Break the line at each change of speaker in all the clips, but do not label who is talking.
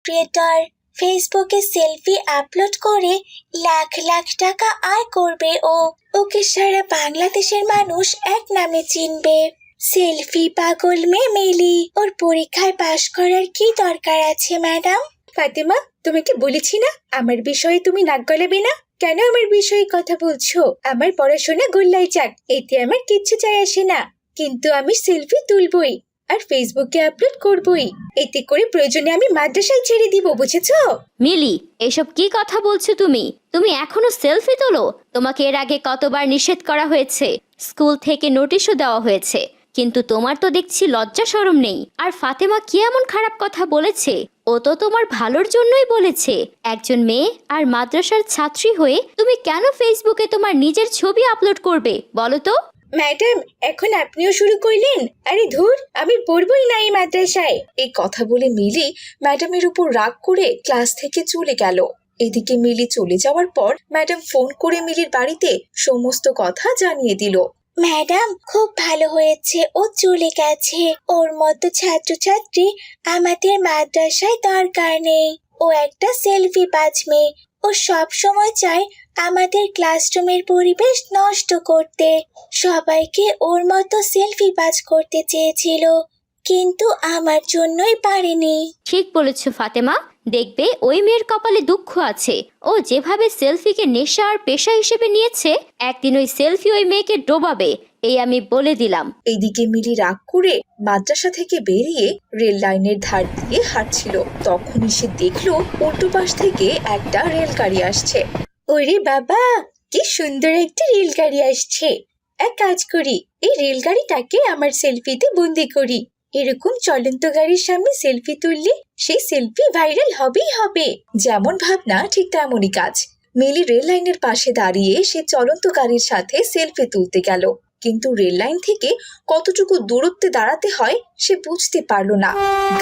Creator. ফেসবুকে selfie upload করে লাখ লাখ টাকা আয় করবে ও। ওকে সারা বাংলাদেশের মানুষ এক নামে চিনবে, সেলফি পাগল মেয়ে মিলি। ওর পরীক্ষায় পাশ করার কি দরকার আছে ম্যাডাম?
ফাতেমা, তোমাকে বলেছি না আমার বিষয়ে তুমি নাক গলাবে না। কেন আমার বিষয়ে কথা বলছো? আমার পড়াশোনা গোল্লায় যাক, এতে আমার কিচ্ছু যায় আসে না, কিন্তু আমি সেলফি তুলবই আর ফেসবুকে আপলোড করবই। এতে করে প্রয়োজনে আমি মাদ্রাসায় ছেড়ে দিব, বুঝেছো?
মিলি, এসব কি কথা বলছো তুমি? তুমি এখনো সেলফি তোলো? তোমাকে এর আগে কতবার নিষেধ করা হয়েছে, স্কুল থেকে নোটিশও দেওয়া হয়েছে, কিন্তু তোমার তো দেখছি লজ্জা শরম নেই। আর ফাতেমা কি এমন খারাপ কথা বলেছে? ও তো তোমার ভালোর জন্যই বলেছে। একজন মেয়ে আর মাদ্রাসার ছাত্রী হয়ে তুমি কেন ফেসবুকে তোমার নিজের ছবি আপলোড করবে বলো তো?
ম্যাডাম, এখন আপনিও শুরু করলেন? আরে ধুর, আমি পড়বই না এই মাদ্রাসায়। এই কথা বলে মিলি ম্যাডামের উপর রাগ করে ক্লাস থেকে চলে গেল। এদিকে মিলি চলে যাওয়ার পর ম্যাডাম ফোন করে মিলির বাড়িতে সমস্ত কথা জানিয়ে দিল।
ম্যাডাম, খুব ভালো হয়েছে ও চলে গেছে। ওর মতো ছাত্রছাত্রী আমাদের মাদ্রাসায় দরকার নেই। ও একটা সেলফি বাজ মেয়ে। ও সব সময় চায় আমাদের ক্লাসরুমের পরিবেশ নষ্ট করতে। সবাইকে ওর মতো সেলফি বাজ করতে চেয়েছিল, কিন্তু আমার জন্যই পারেনি।
ঠিক বলেছ ফাতেমা। দেখবে ওই মেয়ের কপালে দুঃখ আছে। ও যেভাবে সেলফিকে নেশা আর পেশা হিসেবে নিয়েছে, একদিন ওই সেলফি ওই মেয়েকে ডোবাবে, এই আমি বলে দিলাম।
এইদিকে মিলি রাগ করে মাদ্রাসা থেকে বেরিয়ে রেল লাইনের ধার দিয়ে হাঁটছিল। তখনই সে দেখলো উল্টো পাশ থেকে একটা রেলগাড়ি আসছে। ওরে বাবা, কি সুন্দর একটা রেলগাড়ি আসছে! এক কাজ করি, এই রেলগাড়িটাকে আমার সেলফিতে বন্দি করি। এরকম চলন্ত গাড়ির সামনে সেলফি তুললে সেই সেলফি ভাইরাল হবেই হবে। যেমন ভাবনা ঠিক তেমনই কাজ। মিলি রেল লাইনের পাশে দাঁড়িয়ে সে চলন্ত গাড়ির সাথে সেলফি তুলতে গেল, কিন্তু রেল লাইন থেকে কতটুকু দূরত্বে দাঁড়াতে হয় সে বুঝতে পারলো না।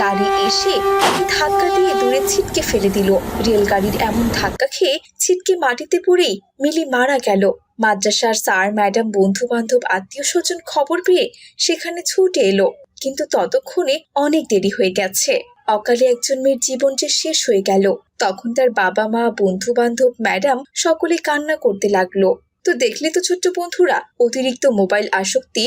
গাড়ি এসে ধাক্কা দিয়ে দূরে ছিটকে ফেলে দিল। রেলগাড়ির এমন ধাক্কা খেয়ে ছিটকে মাটিতে পড়েই মিলি মারা গেল। মাদ্রাসার স্যার ম্যাডাম বন্ধু বান্ধব আত্মীয় স্বজন খবর পেয়ে সেখানে ছুটে এলো, কিন্তু ততক্ষণে অনেক দেরি হয়ে গেছে। অকালে একজন মেয়ের জীবন যে শেষ হয়ে গেল। তখন তার বাবা মা বন্ধু বান্ধব ম্যাডাম সকলে কান্না করতে লাগলো। তো দেখলে তো ছোট্ট বন্ধুরা, অতিরিক্ত মোবাইল আসক্তি